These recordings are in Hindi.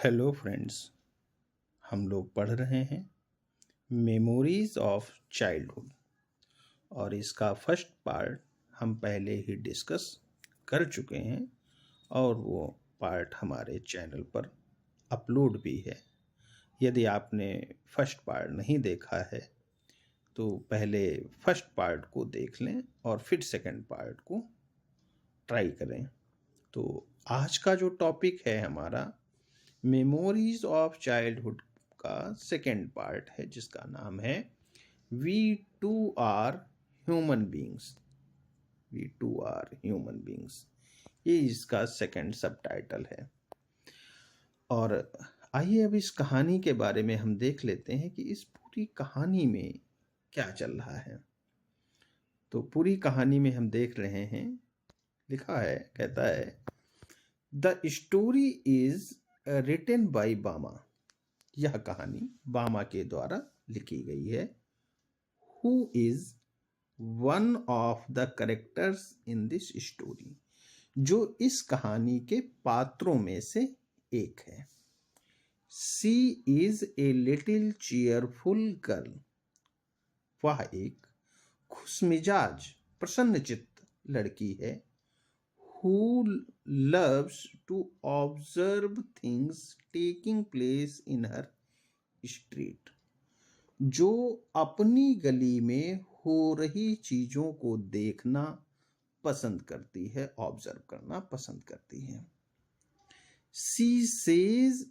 हेलो फ्रेंड्स, हम लोग पढ़ रहे हैं मेमोरीज ऑफ चाइल्डहुड और इसका फर्स्ट पार्ट हम पहले ही डिस्कस कर चुके हैं और वो पार्ट हमारे चैनल पर अपलोड भी है। यदि आपने फर्स्ट पार्ट नहीं देखा है तो पहले फर्स्ट पार्ट को देख लें और फिर सेकंड पार्ट को ट्राई करें। तो आज का जो टॉपिक है हमारा मेमोरीज ऑफ चाइल्डहुड का सेकेंड पार्ट है, जिसका नाम है we too are human beings. We too are human beings, ये इसका सेकेंड सब टाइटल है। और आइए अब इस कहानी के बारे में हम देख लेते हैं कि इस पूरी कहानी में क्या चल रहा है। तो पूरी कहानी में हम देख रहे हैं, लिखा है, कहता है the story is written by Bama. यह कहानी बामा के द्वारा लिखी गई है। Who is one of the characters in this story, जो इस कहानी के पात्रों में से एक है। She is a little cheerful girl, वह एक खुशमिजाज प्रसन्नचित्त लड़की है। Who loves to observe things taking place in her street, जो अपनी गली में हो रही चीजों को देखना पसंद करती है, ऑब्जर्व करना पसंद करती है। She says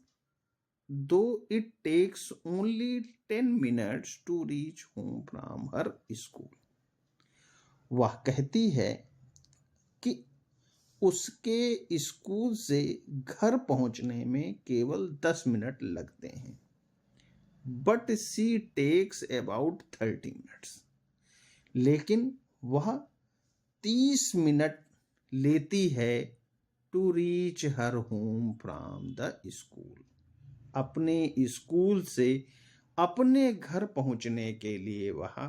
though it takes only 10 minutes to reach home from her school, वह कहती है कि उसके स्कूल से घर पहुंचने में केवल 10 मिनट लगते हैं। But she takes about 30 minutes, लेकिन वह 30 मिनट लेती है to reach her home from the school, अपने स्कूल से अपने घर पहुंचने के लिए वह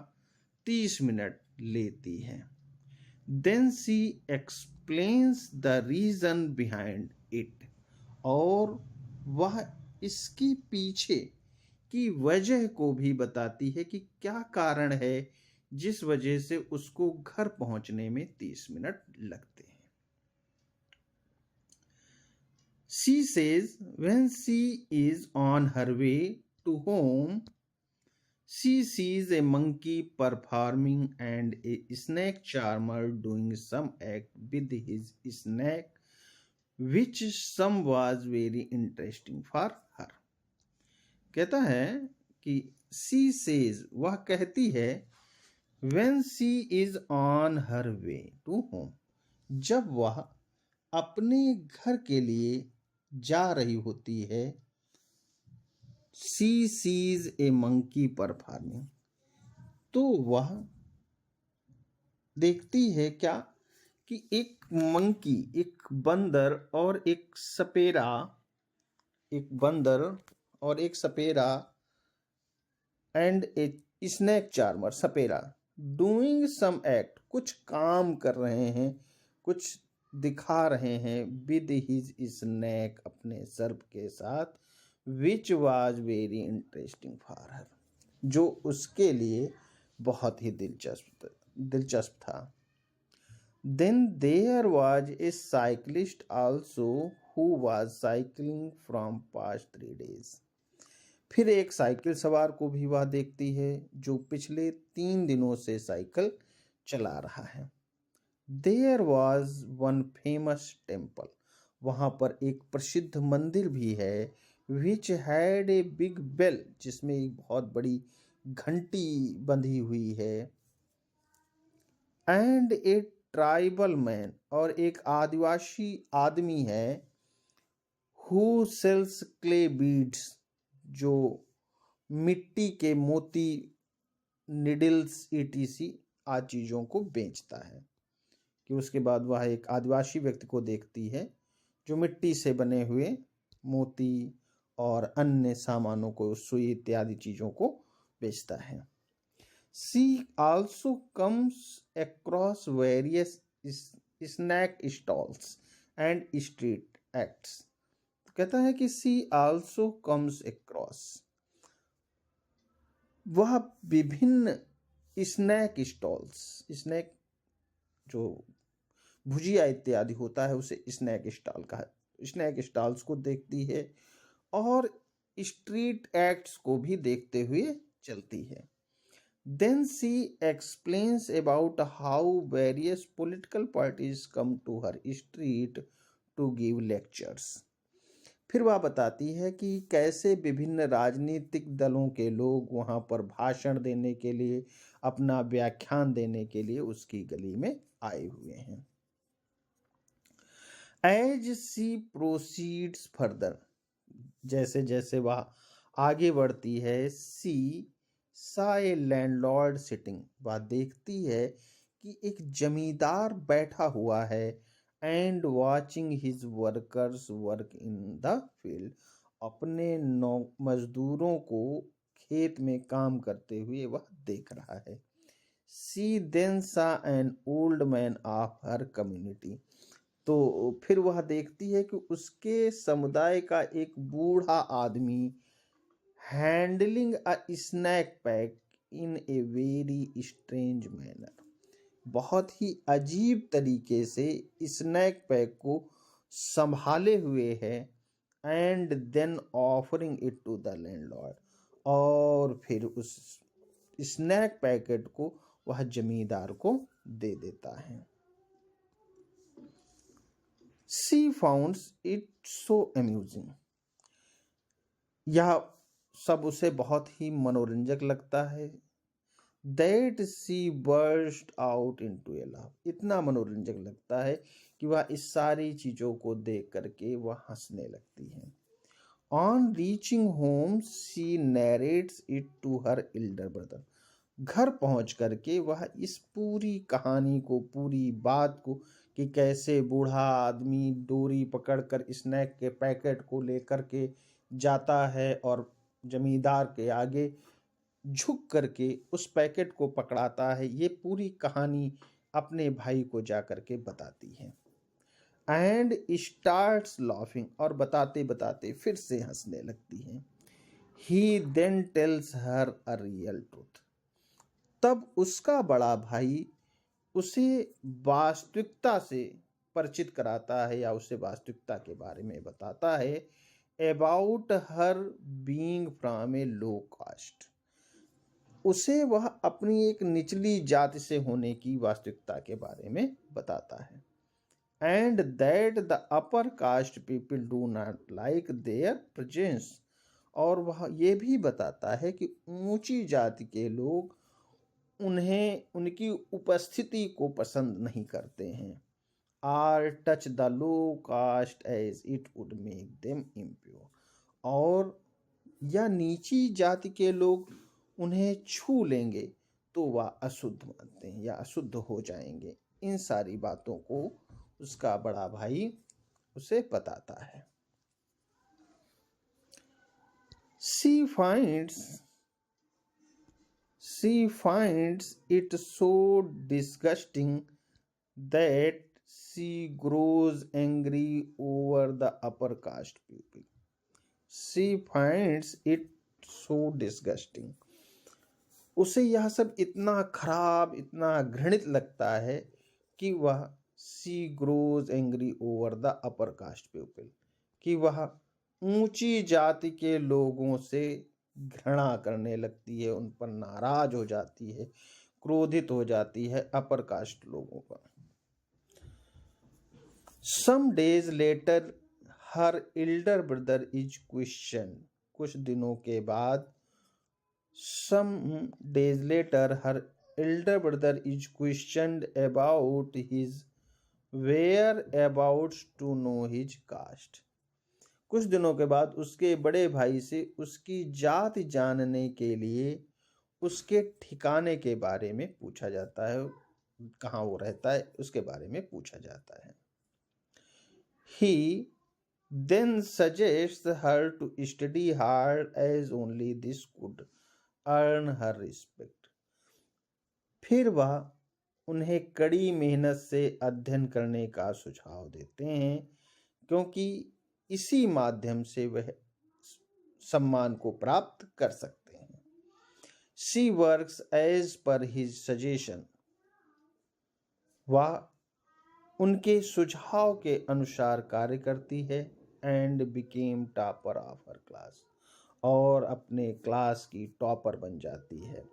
30 मिनट लेती है। Then she explains the reason behind it, और वह इसकी पीछे की वजह को भी बताती है कि क्या कारण है जिस वजह से उसको घर पहुंचने में 30 मिनट लगते हैं। She says when she is on her way to home, she sees a monkey performing and a snake charmer doing some act with his snake, which some was very interesting for her. कहता है कि she says, वह कहती है, when she is on her way to home, जब वह अपने घर के लिए जा रही होती है। She sees a monkey performing, तो वह देखती है क्या कि एक मंकी, एक बंदर और एक सपेरा, एंड ए स्नेक चार्मर, सपेरा, डूइंग सम एक्ट, कुछ काम कर रहे हैं, कुछ दिखा रहे हैं, विद हिज स्नेक, अपने सर्प के साथ, which was very interesting for her, जो उसके लिए बहुत ही दिलचस्प था। Then there was a cyclist also who was cycling from past 3 days, फिर एक साइकिल सवार को भी वह देखती है जो पिछले 3 दिनों से साइकिल चला रहा है। There was one famous temple, वहां पर एक प्रसिद्ध मंदिर भी है। Which had a big bell, जिसमें एक बहुत बड़ी घंटी बंधी हुई है। एंड ए ट्राइबल मैन, और एक आदिवासी आदमी है। हु सेल्स क्ले बीड्स, जो मिट्टी के मोती, निडल्स, ईटीसी आदि चीजों को बेचता है। कि उसके बाद वह एक आदिवासी व्यक्ति को देखती है जो मिट्टी से बने हुए मोती और अन्य सामानों को, सुई इत्यादि चीजों को बेचता है। She also comes across various snack stalls and street acts, तो कहता है कि सी आल्सो कम्स अक्रॉस, वह विभिन्न स्नैक स्टॉल्स, स्नैक जो भुजिया इत्यादि होता है उसे स्नैक स्टॉल कहा, स्नैक स्टॉल्स को देखती है और स्ट्रीट एक्ट्स को भी देखते हुए चलती है। Then she explains about how various political parties come to her street to give lectures. फिर वह बताती है कि कैसे विभिन्न राजनीतिक दलों के लोग वहां पर भाषण देने के लिए, अपना व्याख्यान देने के लिए उसकी गली में आए हुए हैं। एज सी प्रोसीड्स फर्दर, जैसे जैसे वह आगे बढ़ती है, सी सा ए लैंडलॉर्ड सिटिंग, वह देखती है कि एक जमींदार बैठा हुआ है, and watching his workers work in the field, अपने मजदूरों को खेत में काम करते हुए वह देख रहा है। सी देन सा an old man of her community, तो फिर वह देखती है कि उसके समुदाय का एक बूढ़ा आदमी handling a snack pack in a very strange manner, बहुत ही अजीब तरीके से स्नैक पैक को संभाले हुए है, and then offering it to the landlord, और फिर उस स्नैक पैकेट को वह जमींदार को दे देता है। She founds it so amusing, यह सब उसे बहुत ही मनोरंजक लगता है। That she burst out into a laugh, इतना मनोरंजक लगता है कि वह इस सारी चीजों को देख करके वह हंसने लगती है। On reaching home she narrates it to her elder brother, घर पहुंच करके वह इस पूरी कहानी को, पूरी बात को, कि कैसे बूढ़ा आदमी डोरी पकड़कर स्नैक के पैकेट को लेकर के जाता है और जमींदार के आगे झुक करके उस पैकेट को पकड़ाता है, ये पूरी कहानी अपने भाई को जा करके बताती है। एंड स्टार्ट्स लाफिंग, और बताते बताते फिर से हंसने लगती है। He then tells her a real truth, तब उसका बड़ा भाई उसे वास्तविकता से परिचित कराता है या उसे वास्तविकता के बारे में बताता है। About her being from a low caste, उसे वह अपनी एक निचली जाति से होने की वास्तविकता के बारे में बताता है। And that the upper caste people do not like there presence, और वह ये भी बताता है कि ऊंची जाति के लोग उन्हें, उनकी उपस्थिति को पसंद नहीं करते हैं। Or touch the low caste as it would make them impure, और या नीची जाति के लोग उन्हें छू लेंगे तो वह अशुद्ध मानते हैं या अशुद्ध हो जाएंगे। इन सारी बातों को उसका बड़ा भाई उसे बताता है। She finds it so disgusting that she grows angry over the upper caste people. She finds it so disgusting. उसे यह सब इतना खराब, इतना घृणित लगता है कि वह she grows angry over the upper caste people, कि वह ऊंची जाति के लोगों से घृणा करने लगती है, उन पर नाराज हो जाती है, क्रोधित हो जाती है अपर कास्ट लोगों पर। Some days later her elder brother is questioned, कुछ दिनों के बाद some days later her elder brother is questioned about his whereabouts to know his caste, कुछ दिनों के बाद उसके बड़े भाई से उसकी जाति जानने के लिए उसके ठिकाने के बारे में पूछा जाता है, कहाँ वो रहता है उसके बारे में पूछा जाता है। He then suggests her to study hard as only this could earn her respect. फिर वह उन्हें कड़ी मेहनत से अध्ययन करने का सुझाव देते हैं, क्योंकि इसी माध्यम से वह सम्मान को प्राप्त कर सकते हैं। She works as per his suggestion. वह उनके सुझाव के अनुसार कार्य करती है and became topper of her class. और अपने क्लास की टॉपर बन जाती है।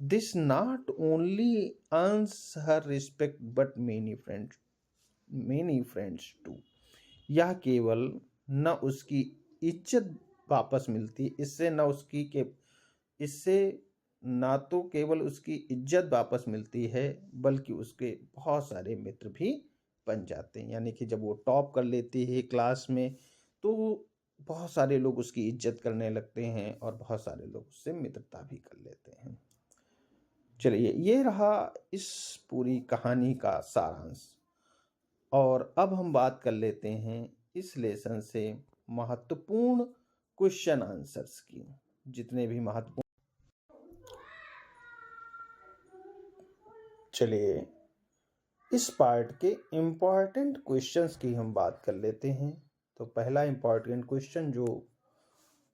This not only earns her respect but many friends too. यह केवल न उसकी इज्जत वापस मिलती, इससे ना तो केवल उसकी इज्जत वापस मिलती है बल्कि उसके बहुत सारे मित्र भी बन जाते हैं। यानी कि जब वो टॉप कर लेती है क्लास में तो बहुत सारे लोग उसकी इज्जत करने लगते हैं और बहुत सारे लोग उससे मित्रता भी कर लेते हैं। चलिए, ये रहा इस पूरी कहानी का सारांश। और अब हम बात कर लेते हैं इस लेसन से महत्वपूर्ण क्वेश्चन आंसर्स की। जितने भी महत्वपूर्ण, चलिए इस पार्ट के इम्पॉर्टेंट क्वेश्चंस की हम बात कर लेते हैं। तो पहला इम्पॉर्टेंट क्वेश्चन जो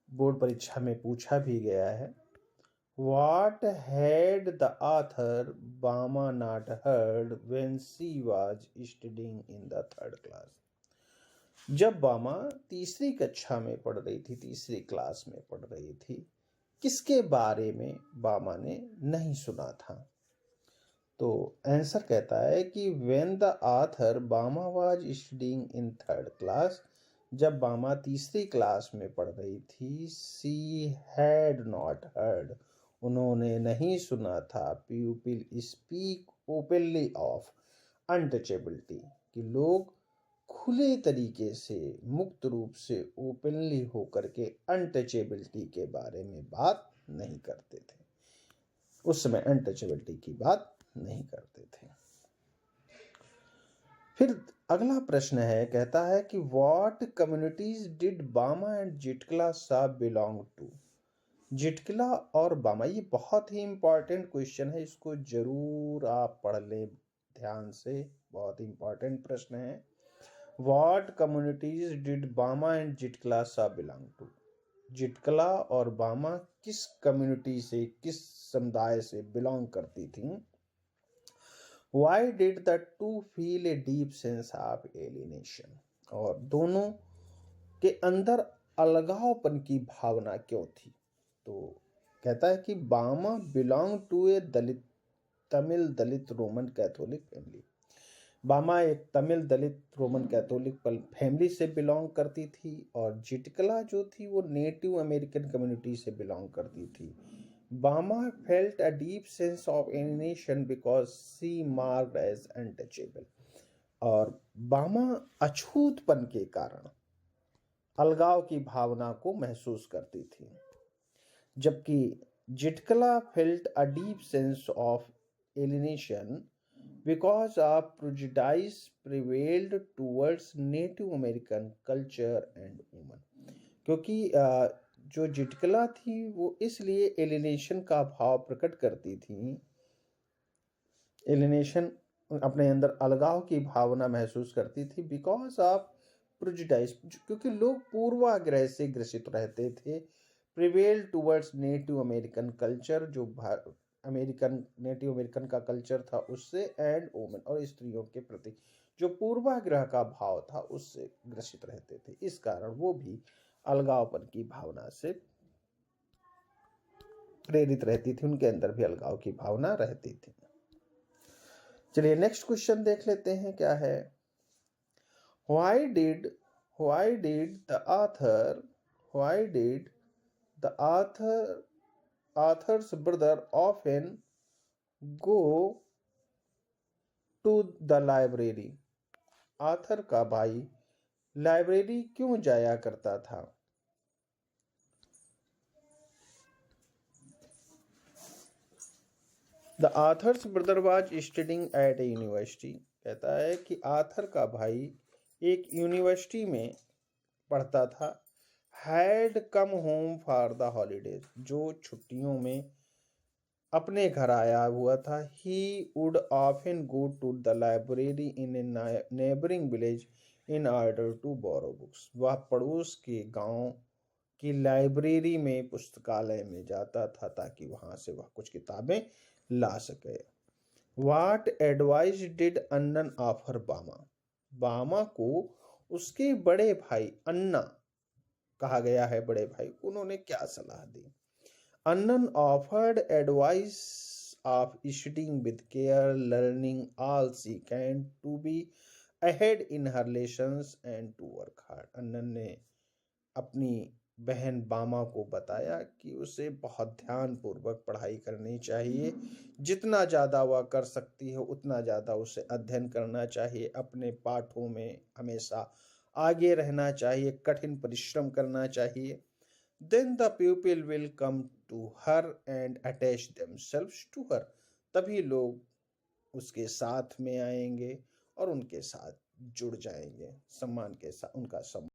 बोर्ड परीक्षा में पूछा भी गया है, What had the author Bama not heard when she was studying in the third class? जब बामा तीसरी कक्षा में पढ़ रही थी, तीसरी क्लास में पढ़ रही थी, किसके बारे में बामा ने नहीं सुना था? तो आंसर कहता है कि when the author Bama was studying in third class, जब बामा तीसरी क्लास में पढ़ रही थी, she had not heard, उन्होंने नहीं सुना था people speak openly of untouchability, कि लोग खुले तरीके से मुक्त रूप से ओपनली होकर के अनटचेबिलिटी के बारे में बात नहीं करते थे। उस समय अनटचेबिलिटी की बात नहीं करते थे। फिर अगला प्रश्न है, कहता है कि व्हाट कम्युनिटीज डिड बामा एंड जिटकला साहब बिलोंग टू? जिटकला और बामा, ये बहुत ही इंपॉर्टेंट क्वेश्चन है, इसको जरूर आप पढ़ लें ध्यान से, बहुत इंपॉर्टेंट प्रश्न है। व्हाट कम्युनिटीज डिड बामा एंड जिटकला साहब बिलोंग टू? जिटकला और बामा किस कम्युनिटी से, किस समुदाय से बिलोंग करती थी? Why did the two feel a deep sense of alienation? और दोनों के अंदर अलगावपन की भावना क्यों थी? तो कहता है कि Bama belong to a Tamil Dalit Roman Catholic family. Bama एक Tamil Dalit Roman Catholic family से बिलोंग करती थी और जिटकला जो थी वो नेटिव अमेरिकन कम्युनिटी से बिलोंग करती थी। बामा felt a deep sense of alienation because she marked as untouchable, और बामा अछूतपन के कारण अलगाव की भावना को महसूस करती थी, जबकि जिटकला felt a deep sense of alienation because of prejudice prevailed towards Native American culture and women, क्योंकि जो जिटकला थी वो इसलिए एलिनेशन का भाव प्रकट करती थी, एलिनेशन अपने अंदर अलगाव की भावना महसूस करती थी, बिकॉज ऑफ प्रेजुडाइज, क्योंकि लोग पूर्वाग्रह से ग्रसित रहते थे, prevail towards native American culture, जो नेटिव अमेरिकन का कल्चर था उससे, एंड वुमेन, और स्त्रियों के प्रति जो पूर्वाग्रह का भाव था उससे ग्रसित रहते थे। इस कारण वो भी अलगावपन की भावना से प्रेरित रहती थी, उनके अंदर भी अलगाव की भावना रहती थी। चलिए नेक्स्ट क्वेश्चन देख लेते हैं, क्या है? Why did the author's brother often go to the library? Author का भाई लाइब्रेरी क्यों जाया करता था? The author's brother was studying at a university. कहता है कि आथर का भाई एक यूनिवर्सिटी में पढ़ता था। Had come home for the holidays, जो छुट्टियों में अपने घर आया हुआ था। He would often go to the library in a neighboring village in order to borrow books. वह पड़ोस के गांव की लाइब्रेरी में पुस्तकालय में जाता था ताकि वहां से वह कुछ किताबें ला सके. What advice did Annan offer Bama? बामा को उसके बड़े भाई अन्ना कहा गया है, बड़े भाई को उन्होंने क्या सलाह दी? Annan offered advice of studying with care, learning all she can to be ahead in her lessons and to work hard. अन्नन ने अपनी बहन बामा को बताया कि उसे बहुत ध्यान पूर्वक पढ़ाई करनी चाहिए, जितना ज़्यादा वह कर सकती है उतना ज़्यादा उसे अध्ययन करना चाहिए, अपने पाठों में हमेशा आगे रहना चाहिए, कठिन परिश्रम करना चाहिए. Then the pupil will come to her and attach themselves to her. तभी लोग उसके साथ में आएंगे और उनके साथ जुड़ जाएंगे, सम्मान के साथ उनका सम्मान